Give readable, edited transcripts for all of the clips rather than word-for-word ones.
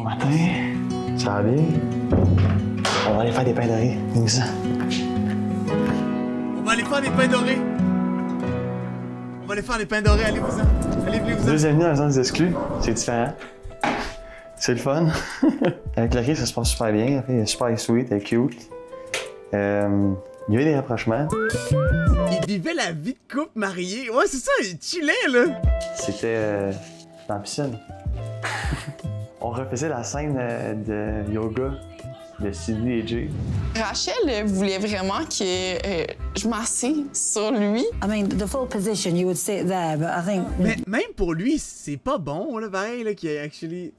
matin. Ça va bien? On va aller faire des pains dorés. Dis-nous ça. On va aller faire des pains dorés. On va aller faire des pains dorés, allez-vous-en. Allez, venez-vous-en. Deux amis dans les zones exclues, c'est différent. C'est le fun. Avec Laurie, ça se passe super bien. Elle est super sweet, elle est cute. Il y a eu des rapprochements. Il vivait la vie de couple marié. Ouais, c'est ça, il chillait, là. C'était dans la piscine. On refaisait la scène de yoga de Sylvie et Jay. Rachel voulait vraiment que je m'assieds sur lui. I mean, the full position, you would sit there, but I think... Mais même pour lui, c'est pas bon, là, pareil, là, qu'il a actually...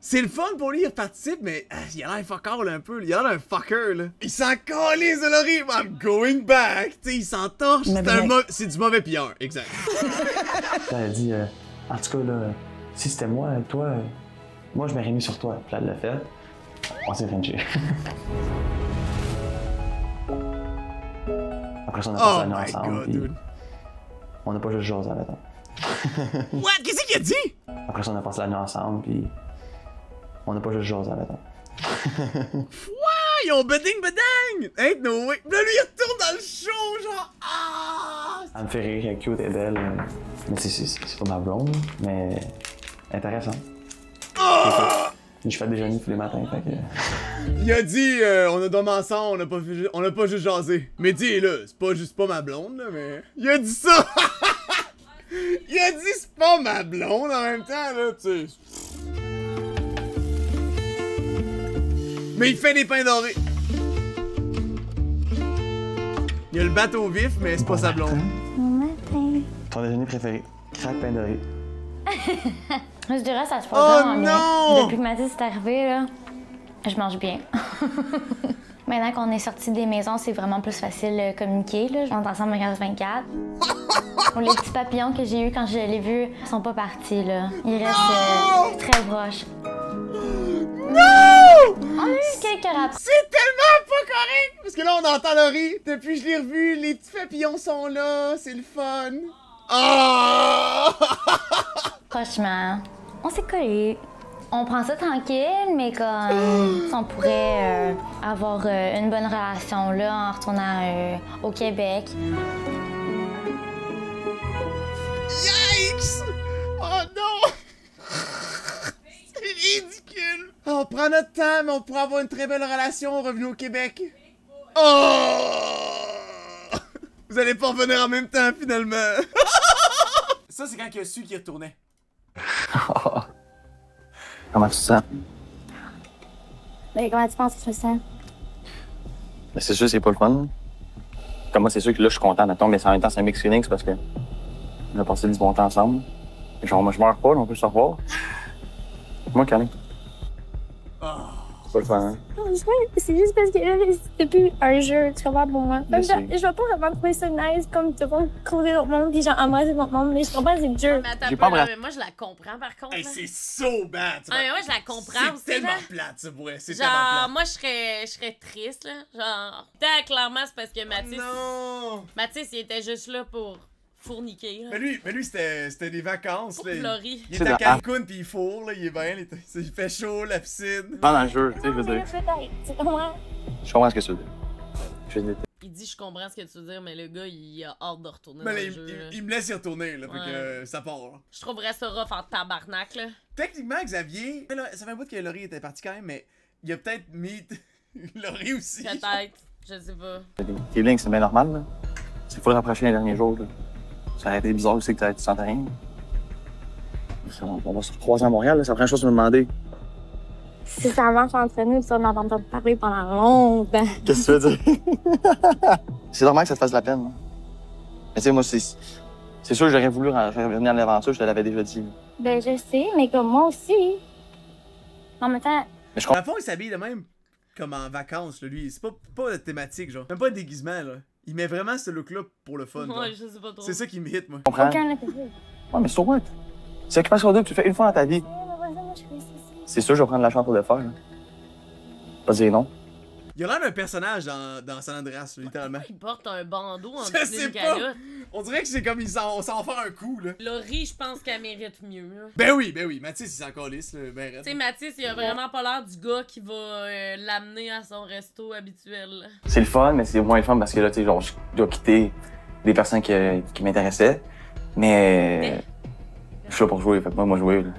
C'est le fun pour lui, il participe, mais il a l'air fucker, là, un peu. Il a l'air d'un fucker, là. Il s'en calisse de Laurie. I'm going back. Tu sais, il s'entorche. C'est du mauvais pilleur, exact. Elle a dit, en tout cas, là, si c'était moi, toi, moi, je m'aurais mis sur toi. Puis elle l'a fait. On s'est frenché. Après ça, on a passé la nuit ensemble. Puis on n'a pas juste jasé, mettons. What? Qu'est-ce qu'il a dit? Après ça, on a passé la nuit ensemble, puis on n'a pas juste jasé, mettons. Ils ont beding bedang! Ain't no way! Là, lui, il retourne dans le show, genre. Elle me fait rire, elle est cute, elle est belle. Mais c'est pas ma blonde, mais intéressant. Je fais déjeuner tous les matins, fait que... Il a dit, on a dormi ensemble, on a pas juste jasé. Mais dis, là, c'est pas juste pas ma blonde, là, mais... Il a dit ça! Il a dit c'est pas ma blonde en même temps, là, tu sais. Mais il fait des pains dorés. Il a le bateau vif, mais c'est pas sa blonde. Bon matin. Ton déjeuner préféré? Craque pain doré. Je dirais ça se passe vraiment bien. non! Depuis que Mathis est arrivé, là, je mange bien. Maintenant qu'on est sortis des maisons, c'est vraiment plus facile de communiquer. Là. On est ensemble 24/24. Les petits papillons que j'ai eus quand je l'ai vu sont pas partis. Là. Ils restent très proches. Non! On a eu quelques rapports. C'est tellement pas correct! Parce que là, on entend Laurie. Depuis que je l'ai revu, les petits papillons sont là. C'est le fun. Oh! Franchement, on s'est collés. On prend ça tranquille, mais comme si on pourrait avoir une bonne relation là en retournant au Québec. Yikes! Oh non! C'est ridicule! On prend notre temps, mais on pourra avoir une très belle relation revenu au Québec. Oh! Vous allez pas revenir en même temps, finalement. Ça, c'est quand il a su qu'il retournait. Comment tu te sens? Mais comment tu penses que je me sens? Ben, c'est sûr c'est pas le fun. Comme moi, c'est sûr que là, je suis content d'attendre, mais en même temps, c'est un mix feeling, c'est parce que on a passé du bon temps ensemble. Genre, moi, je meurs pas, là, on peut se revoir. Moi, câlin. C'est pas le fun, hein? C'est juste parce que là, c'est plus un jeu, tu comprends, pour moi. Je Je vais pas vraiment trouver ça nice comme tout le monde croiser l'autre monde puis genre embrasser l'autre monde, mais je comprends, c'est le jeu. Mais attends, J'ai pas là, embrassé. mais moi je la comprends par contre. Hey, là. c'est so bad! Ah, mais moi je la comprends aussi. C'est tellement Là. plate, ça pourrait. C'est Genre, tellement plate. moi je serais triste là. Genre, clairement c'est parce que Mathis. Non! Mathis il était juste là pour fourniquer. Là. Mais lui c'était des vacances. Pour Là. Laurie. Il est à Cancun pis il fourre, là, il est bien, il fait chaud, la piscine. Pas dans le jeu, tu sais, je veux dire. Tu comprends? Je comprends ce que tu veux dire. Je veux dire. Il dit je comprends ce que tu veux dire, mais le gars il a hâte de retourner Mais dans là, le jeu. il me laisse y retourner, là, fait Ouais. que ça part. Là. Je trouverais ça rough en tabarnak là. Techniquement, Xavier, là, ça fait un bout que Laurie était parti quand même, mais il a peut-être mis Laurie aussi. Peut-être. Je sais pas. Tes lignes, c'est bien normal, là. C'est faut le rapprocher les derniers jours, là. Ça aurait été bizarre aussi que tu sentais rien. On va se recroiser à Montréal, là. C'est la première chose que tu me demandais. Si ça marche entre nous, on en entend parler pendant longtemps. Qu'est-ce que tu veux dire? C'est normal que ça te fasse de la peine, là. Mais tu sais, moi, c'est sûr que j'aurais voulu revenir à l'aventure, je te l'avais déjà dit. Ben, je sais, mais comme moi aussi. En même temps, Mais je Dans le fond, il s'habille de même comme en vacances, là, lui. C'est pas de thématique, genre. Même pas un déguisement, là. Il met vraiment ce look-là pour le fun. genre. Ouais, je sais pas trop. C'est ça qui me hit, moi. comprends. aucun n'a fait ça. Ouais, mais c'est what? C'est occupation double, tu le fais une fois dans ta vie. Moi, je fais ça. C'est sûr, je vais prendre la chance pour le faire, là. Pas dire non. Il a l'air d'un personnage dans San Andreas, littéralement. Il porte un bandeau en Je dessous sais d'une pas. calotte. On dirait que c'est comme on s'en fait un coup, là. Laurie, je pense qu'elle mérite mieux. Là. Ben oui. Mathis, il s'en calisse, là. Ben raide. Tu sais, Mathis, il a vraiment pas l'air du gars qui va l'amener à son resto habituel. Là. C'est le fun, mais c'est moins le fun parce que là, tu sais, genre, je dois quitter des personnes qui m'intéressaient. Mais. Je suis là pour jouer, fait que moi jouer, là.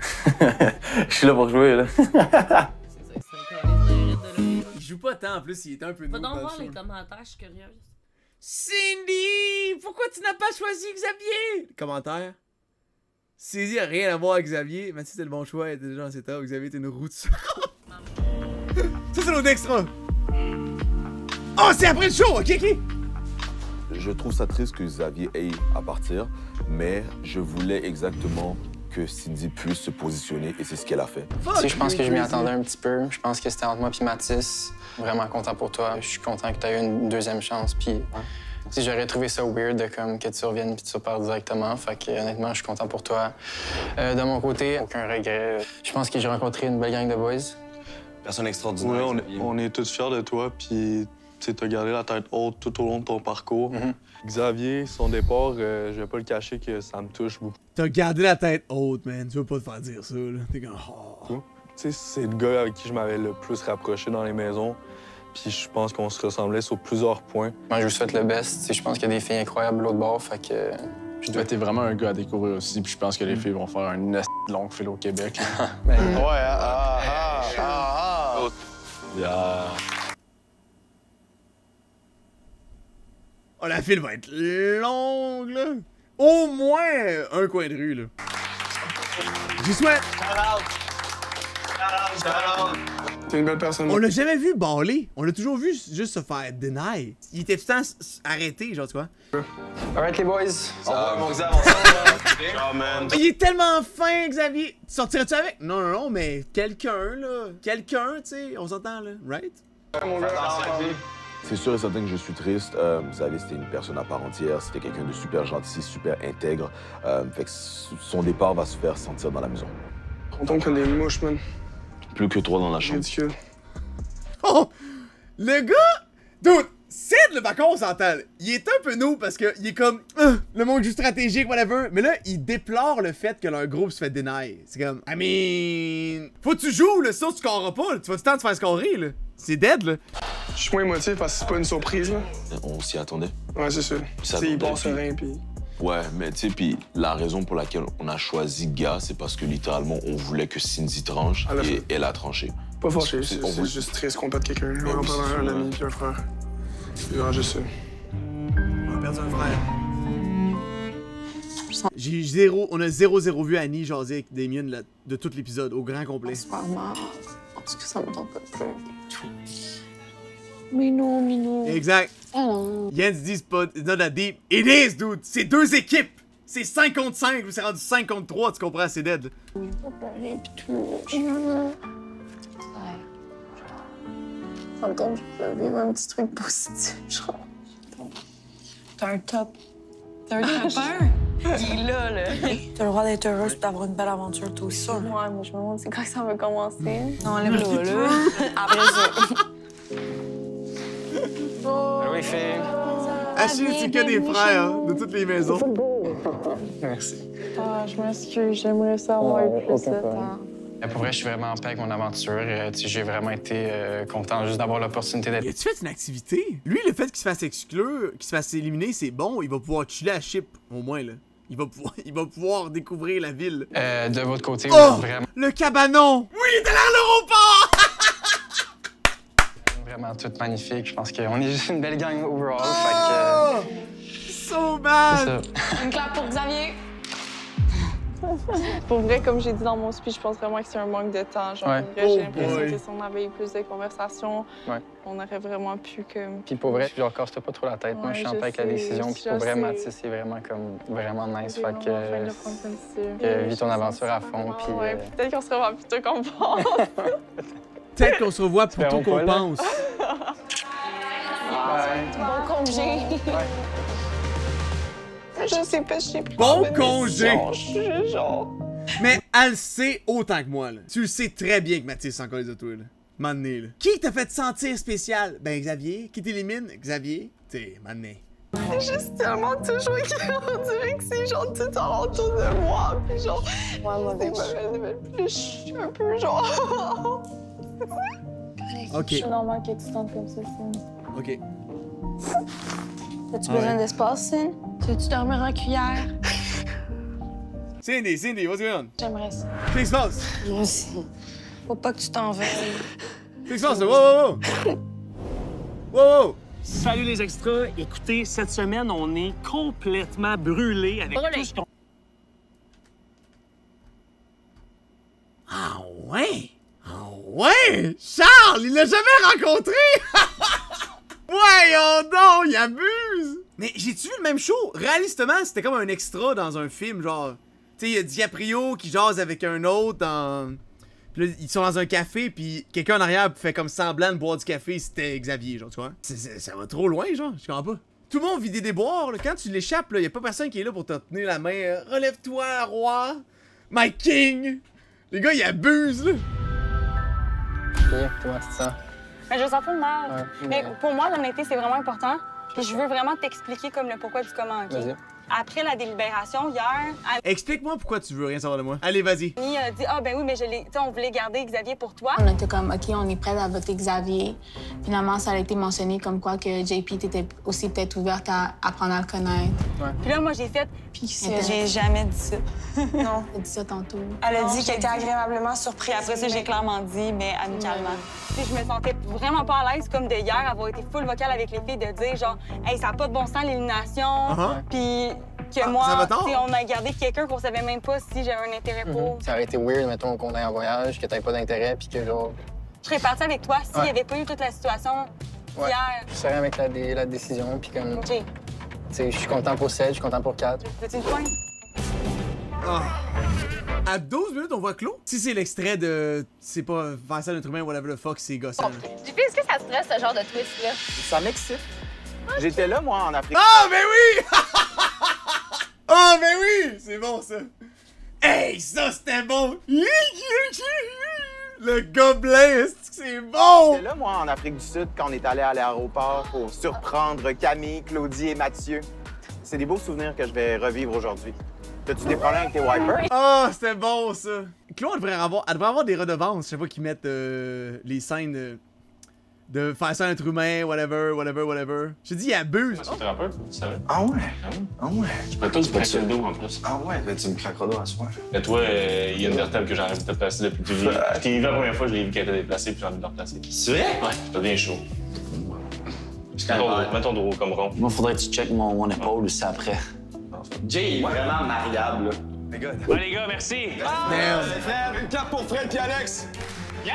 Je suis là pour jouer, là. C'est ça, il serait carré de Laurie. Il joue pas tant, en plus, il était un peu Va noob donc dans le voir show. les commentaires, je suis curieuse. Cindy! Pourquoi tu n'as pas choisi Xavier? Commentaire. Cindy a rien à voir avec Xavier. Mathis, c'était le bon choix, elle était déjà dans cet état. Xavier était une roue de ça. Ça, c'est l'autre extra. Oh, c'est après le show! Ok. Je trouve ça triste que Xavier ait à partir, mais je voulais exactement que Cindy puisse se positionner et c'est ce qu'elle a fait. Tu sais, je pense que je m'y attendais un petit peu. Je pense que c'était entre moi et Mathis. Vraiment content pour toi. Je suis content que tu aies eu une deuxième chance. Puis, tu sais, j'aurais trouvé ça weird de, comme, que tu reviennes puis tu repars directement. Fait que, honnêtement, je suis content pour toi. De mon côté, aucun regret. Je pense que j'ai rencontré une belle gang de boys. Personne extraordinaire. Ouais, on est tous fiers de toi. Puis, tu as gardé la tête haute tout au long de ton parcours. Xavier, son départ, je vais pas le cacher que ça me touche beaucoup. T'as gardé la tête haute, man. Tu veux pas te faire dire ça, là. T'es comme... Oh. Tu sais, c'est le gars avec qui je m'avais le plus rapproché dans les maisons. Puis je pense qu'on se ressemblait sur plusieurs points. Moi, je vous souhaite le best. Tu sais, je pense qu'il y a des filles incroyables de l'autre bord. Fait que... T'es vraiment un gars à découvrir aussi. Puis je pense que les filles vont faire un longue file au Québec. Ben, Oh, la file va être longue, là. Au moins un coin de rue, là. J'y souhaite. T'es une belle personne. On l'a jamais vu baller. On l'a toujours vu juste se faire deny. Il était tout le temps arrêté, genre, tu vois. Alright, les boys. Ça va, mon Xav, ensemble, man. Il est tellement fin, Xavier. Sortirais-tu avec? Non, mais quelqu'un, là. Quelqu'un, tu sais, on s'entend, là. Right? C'est sûr et certain que je suis triste. Xavier, c'était une personne à part entière. C'était quelqu'un de super gentil, super intègre. Fait que son départ va se faire sentir dans la maison. On tombe comme des mouches, man. Plus que toi dans la chambre. Ridicule. Oh! Le gars! Dude, Sid, le bacon, on s'entend. Il est un peu noob parce que il est comme le monde joue stratégique, whatever. Mais là, il déplore le fait que leur groupe se fait deny. C'est comme, I mean. Faut que tu joues, là, sinon tu scoreras pas. Là. Tu vas du temps de te faire scorer, là. C'est dead, là. Je suis moins émotif parce que c'est pas une surprise, là. On s'y attendait. Ouais, c'est sûr. Ça Tu sais, il attendait, passe puis- rien, puis... Ouais, mais tu sais, puis la raison pour laquelle on a choisi Gars, c'est parce que littéralement, on voulait que Cindy tranche Elle a et fait. elle a tranché. Pas fâché, C'est- c'est on voulait- juste triste qu'on perde quelqu'un. Ben On oui, perd c'est un sûr, ami puis un frère. C'est vraiment juste ça. On a perdu un frère. On a 0 vu Annie jaser avec Damien de tout l'épisode, au grand complet. Super marre. Parce que ça me tente pas de pleurer. Minou. Exact. Oh. Jens dit c'est pas it's not that deep. It is, dude. C'est deux équipes. C'est 5 contre 5. C'est rendu 5 contre 3. Tu comprends? C'est dead. Pas pleurer pis tout. Encore, je peux vivre un petit truc positif, genre. T'as un top. T'as un topper? Il est là, là. T'as le droit d'être heureuse et d'avoir une belle aventure, toi aussi. Ouais, mais je me demande c'est quand que ça va commencer. Non, lève-le, là. Après ça. Oui, fille. Achille, c'est que des frères, hein, de toutes les maisons. Merci. Ah, je m'excuse, j'aimerais ça avoir eu plus de temps. Pour vrai, je suis vraiment en paix avec mon aventure. Tu sais, j'ai vraiment été content juste d'avoir l'opportunité d'être... Y a-tu fait une activité? Lui, le fait qu'il se fasse exclure, qu'il se fasse éliminer, c'est bon. Il va pouvoir chiller à Chip, au moins, là. Il va pouvoir découvrir la ville. De votre côté, Oh! vraiment, Le cabanon! Oui, il est allé à l'aéroport! vraiment tout magnifique. Je pense qu'on est juste une belle gang overall. Oh! So bad! Une clap pour Xavier! Pour vrai, comme j'ai dit dans mon speech, je pense vraiment que c'est un manque de temps. Genre, Ouais. j'ai l'impression boy. que si on avait eu plus de conversations, Ouais. on aurait vraiment pu comme... Puis pour vrai, genre, casse-toi pas trop la tête. Moi, Ouais, je suis en je paix avec la sais, décision. Puis je pour vrai, sais. Mathis, c'est vraiment comme vraiment nice. J'ai Fait vraiment faim de que prendre comme ça. vis ton aventure à fond. Puis Ouais, peut-être qu'on se revoit plus tôt qu'on pense. Peut-être qu'on se revoit plus tôt Espérons qu'on pas, là. pense. Bon congé! Je sais pas, je sais plus. Bon congé! Genre... Mais elle sait autant que moi, là. Tu le sais très bien que Mathis s'en colle de toi, là. Mané, là. Qui t'a fait te sentir spécial? Ben, Xavier. Qui t'élimine? Xavier. T'sais, Mané. C'est juste tellement toujours on dirait que c'est genre tout autour de moi. Puis genre, moi, je suis un peu genre. Ok. C'est normal que tu te sentes comme ça, Sin. Ok. As-tu besoin d'espace, Sin? Tu veux-tu dormir en cuillère? Cindy, what's going on? J'aimerais ça. Qu'est-ce qui se passe? Moi aussi. Faut pas que tu t'en veuilles. Qu'est-ce qui se passe, là? Wow! Salut les extras! Écoutez, cette semaine, on est complètement brûlés avec tout ce qu'on... Ah ouais? Ah ouais? Charles, il l'a jamais rencontré! Voyons donc, il abuse! Mais j'ai-tu vu le même show? Réalistement, c'était comme un extra dans un film, genre... Tu sais, il y a DiCaprio qui jase avec un autre dans... Puis là, ils sont dans un café, puis quelqu'un en arrière fait comme semblant de boire du café, c'était Xavier, genre, tu vois? Ça va trop loin, genre, je comprends pas. Tout le monde vit des déboires, là. Quand tu l'échappes, là, y a pas personne qui est là pour te tenir la main. Relève-toi, roi! My king! Les gars, ils abusent, là! Ok, toi, c'est ça. Mais je sens pas de mal. Ouais. Mais pour moi, l'honnêteté, c'est vraiment important. Puis je veux vraiment t'expliquer comme le pourquoi du comment, OK? Vas-y. Après la délibération, hier, Explique-moi pourquoi tu veux rien savoir de moi. Allez, vas-y. Annie a dit « Ah, ben oui, mais on voulait garder Xavier pour toi. » On était comme, OK, on est prêt à voter Xavier. Finalement, ça a été mentionné comme quoi que JP t'étais aussi peut-être ouverte à apprendre à le connaître. Ouais. Puis là, moi, j'ai fait Puis J'ai jamais dit ça. Non. Elle a dit ça tantôt. Elle a Non, dit qu'elle était agréablement surprise. Puis après ça, j'ai clairement dit, mais amicalement. Puis je me sentais vraiment pas à l'aise, comme de hier, avoir été full vocale avec les filles, de dire genre, hey, ça n'a pas de bon sens l'élimination. Puis que moi, on a gardé quelqu'un qu'on savait même pas si j'avais un intérêt pour. Ça aurait été weird, mettons, qu'on aille en voyage, que t'aies pas d'intérêt, puis que genre. Je serais partie avec toi s'il n'y avait pas eu toute la situation hier. Je serais avec la décision, puis comme. OK. Tu sais, je suis content pour 7, je suis content pour 4. Veux-tu une pointe? À 12 minutes, on voit Claude. Si c'est l'extrait de... C'est pas faire ça d'un humain, whatever the fuck, c'est gossant. JP, est-ce que ça te stresse, ce genre de twist-là? Ça m'excite. J'étais là, moi, en Afrique. Ah, ben oui! Ah, ben oui! C'est bon, ça. Hey, ça, c'était bon! Le gobelin, c'est bon! J'étais là, moi, en Afrique du Sud, quand on est allé à l'aéroport pour surprendre Camille, Claudie et Mathieu. C'est des beaux souvenirs que je vais revivre aujourd'hui. T'as-tu des problèmes avec tes wipers? Ah, c'était bon, ça! Claude, elle devrait avoir des redevances. Je sais pas qu'ils mettent les scènes de faire ça à un être humain, whatever. Je te dis, il abuse. C'est un thérapeute, tu savais? Ah ouais? Ah ouais? Je pourrais pas du craquer le dos en plus. Ah ouais? Ben tu me craqueras le dos à soir. Mais toi, il y a une vertèbre que j'ai envie de te placer depuis que tu vis. Je t'ai vu la première fois, je l'ai vu qu'elle était déplacée, puis j'ai envie de la replacer. C'est vrai? Ouais, ça devient chaud. Mets ton dos comme rond. Moi, faudrait que tu checkes mon épaule aussi après. Jay est vraiment mariable, là. Les gars, Ouais, les gars, merci. Fred, une clap pour Fred et Alex. Yeah!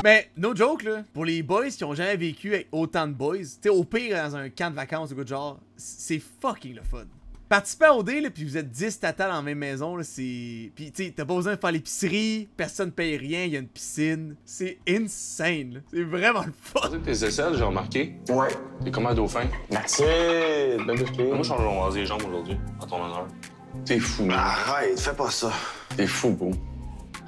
Mais, no joke, là, pour les boys qui ont jamais vécu avec autant de boys, tu sais, au pire, dans un camp de vacances ou quoi de genre, c'est fucking le fun. Participer à OD, là, pis vous êtes 10 tatas dans la même maison, là, c'est... Pis, tu sais, t'as pas besoin de faire l'épicerie, personne paye rien, il y a une piscine. C'est insane, là. C'est vraiment le fun. Tes aisselles, j'ai remarqué. Ouais. T'es comme un dauphin. Merci! Ben Moi, je change de les jambes aujourd'hui, en ton honneur. T'es fou, man. Arrête, fais pas ça. T'es fou, beau.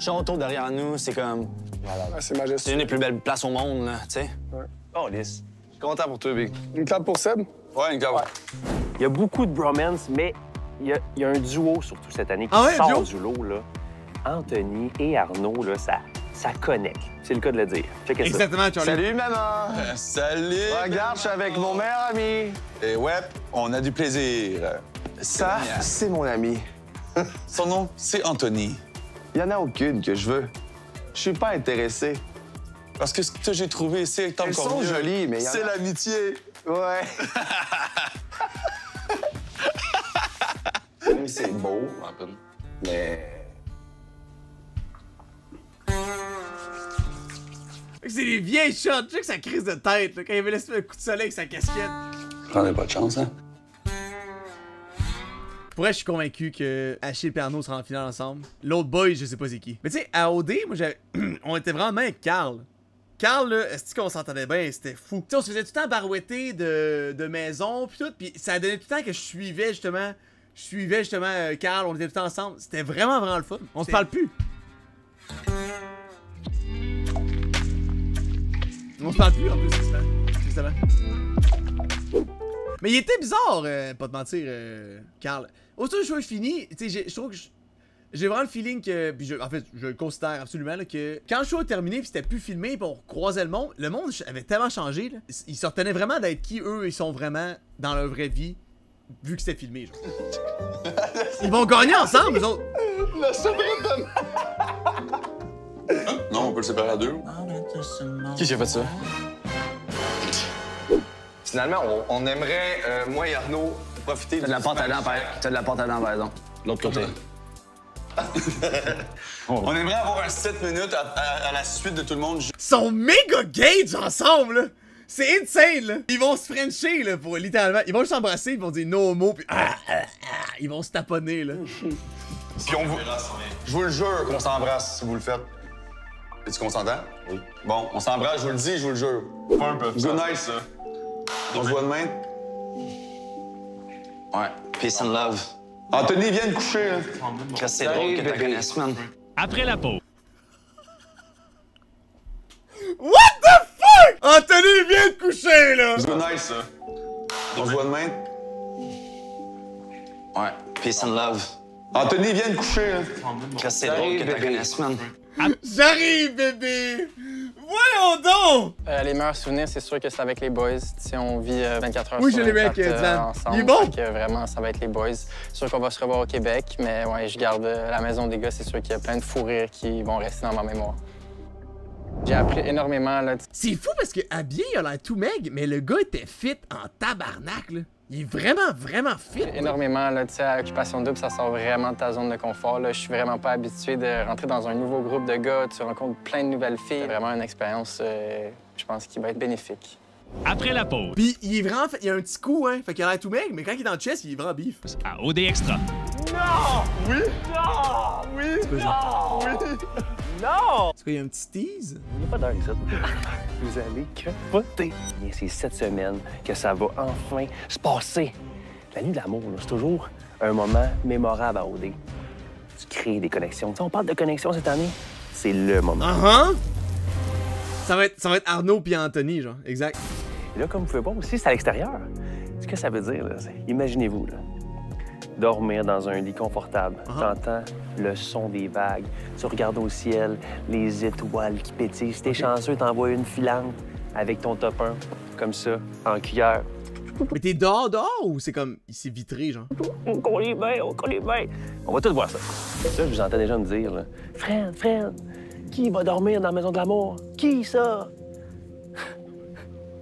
Château derrière nous, c'est comme... Ouais, c'est majestueux. C'est une des plus belles places au monde, là, tu sais. Ouais. Oh, lisse. Je suis content pour toi, Big. Une clap pour Seb? Ouais, une clap. Ouais. Il y a beaucoup de bromance, mais il y a un duo, surtout cette année, qui Ah ouais, sort du lot, là. Anthony et Arnaud, là, ça connecte. C'est le cas de le dire. Checkez ça. Exactement, Charlie. Salut, maman! Salut! Regarde, je suis avec mon meilleur ami. Et ouais, on a du plaisir. Ça, c'est mon ami. Son nom, c'est Anthony. Il y en a aucune que je veux. Je suis pas intéressé. Parce que ce que j'ai trouvé ici est encore mieux. Elles sont jolies, mais c'est l'amitié. Ouais. Oui, c'est beau, mais... C'est des vieilles shots, tu sais que ça crise de tête, là, quand il avait laissé un coup de soleil avec sa casquette. Prenez pas de chance, hein? Pour vrai, je suis convaincu que Achille et Arnaud seront en finale ensemble. L'autre boy, je sais pas c'est qui. Mais tu sais, à OD, moi, on était vraiment bien avec Carl. Carl, là, est-ce qu'on s'entendait bien? C'était fou. Tu sais, on se faisait tout le temps barouetter de maison, puis tout, puis ça donnait tout le temps que je suivais justement Carl, on était tout le temps ensemble. C'était vraiment le fun. On se parle plus. On se parle plus en plus, justement. Mais il était bizarre, pas te mentir, Carl. Aussitôt que le show est fini, tu sais, je trouve que j'ai vraiment le feeling que, puis en fait, je le considère absolument, là, que quand le show est terminé, puis c'était plus filmé, puis on croisait le monde avait tellement changé, là. Ils se retenaient vraiment d'être qui eux, ils sont vraiment dans leur vraie vie, vu que c'était filmé, genre. Ils vont gagner ensemble, eux autres. La sebrette de... Non, on peut le séparer à deux. Qui a fait ça? Finalement, on aimerait, moi et Arnaud, profiter... T'as de la pâte à dents, par exemple. De l'autre côté. On aimerait avoir un 7 minutes à la suite de tout le monde. Ils sont méga gays ensemble, là! C'est insane, là! Ils vont se frencher, là, pour littéralement. Ils vont juste s'embrasser, ils vont dire no homo, puis ils vont se taponner, là. Puis on vous... Je vous le jure qu'on s'embrasse si vous le faites. Es-tu consentant? Oui. Bon, on s'embrasse, je vous le dis, je vous le jure. Pas un peu. Good night, ça. On se voit demain? Ouais. Peace and love. Anthony, viens te coucher, là. C'est drôle que t'as connaisse, man. Après la pause. What the fuck? Anthony, viens te coucher, là! Good night, ça. On se voit demain? Ouais. Peace and love. Anthony, viens te coucher, là. C'est drôle que t'as connaisse, man. J'arrive, bébé! Voyons donc! Les meilleurs souvenirs, c'est sûr que c'est avec les boys. T'sais, on vit 24 heures oui, sur 24 ensemble. Il est bon! Que, vraiment, ça va être les boys. C'est sûr qu'on va se revoir au Québec, mais ouais, je garde la maison des gars. C'est sûr qu'il y a plein de fous rires qui vont rester dans ma mémoire. J'ai appris énormément, là. C'est fou parce que habillé, il a l'air tout maigre, mais le gars était fit en tabarnak, là. Il est vraiment, vraiment fit. Énormément, là, tu sais, à Occupation Double, ça sort vraiment de ta zone de confort, là. Je suis vraiment pas habitué de rentrer dans un nouveau groupe de gars. Tu rencontres plein de nouvelles filles. C'est vraiment une expérience, je pense, qui va être bénéfique. Après la pause. Puis il est vraiment, il a un petit coup, hein. Fait qu'il a l'air tout maigre, mais quand il est dans le chest, il est vraiment bif. À OD Extra. Non! Oui! Non! Oui! Non! Oui! Non! Est-ce qu'il y a un petit tease? Il n'y a pas d'heure ici. Vous allez capoter. C'est cette semaine que ça va enfin se passer. La nuit de l'amour, c'est toujours un moment mémorable à OD. Tu crées des connexions. Tu sais, on parle de connexions cette année. C'est le moment. Ça va être Arnaud puis Anthony, genre. Exact. Et là, comme vous pouvez voir aussi, c'est à l'extérieur. Ce que ça veut dire, là, imaginez-vous, là, dormir dans un lit confortable. T'entends le son des vagues. Tu regardes au ciel, les étoiles qui pétillent. Si t'es chanceux, t'envoies une filante avec ton top 1, comme ça, en cuillère. Mais t'es dehors ou c'est comme, c'est vitré, genre? On connaît bien, on connaît bien. On va tous voir ça. Ça, je vous entends déjà me dire, là. Fred, qui va dormir dans la maison de l'amour? Qui, ça?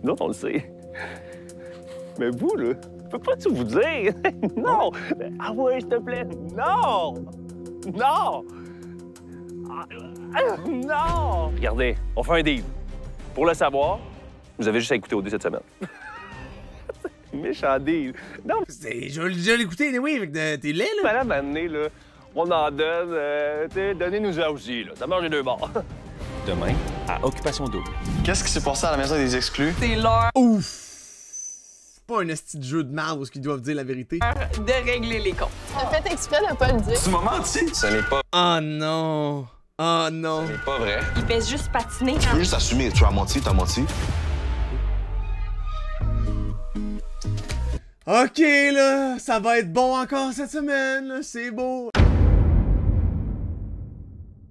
Nous autres, on le sait. Mais vous, là, je peux pas tout vous dire. Non! Ah ouais, s'il te plaît. Non! Non! Non! Regardez, on fait un deal. Pour le savoir, vous avez juste à écouter OD cette semaine. Méchant deal. Non, je vais l'écouter, oui, avec t'es laid, là. Madame, à donner, là, on en donne. Donnez-nous-en aussi, là. Ça mange les deux bords. Demain, à Occupation Double. Qu'est-ce qui s'est passé à la maison des exclus? C'est l'heure. Ouf! Pas un esti de jeu de merde où ils doivent dire la vérité. De régler les comptes. T'as fait exprès de pas le dire. Tu m'as menti? Ce n'est pas... Oh non! Oh non! Ce n'est pas vrai. Il pèse juste patiner. Tu peux juste assumer, tu as menti, t'as menti. Ok, là, ça va être bon encore cette semaine, là, c'est beau.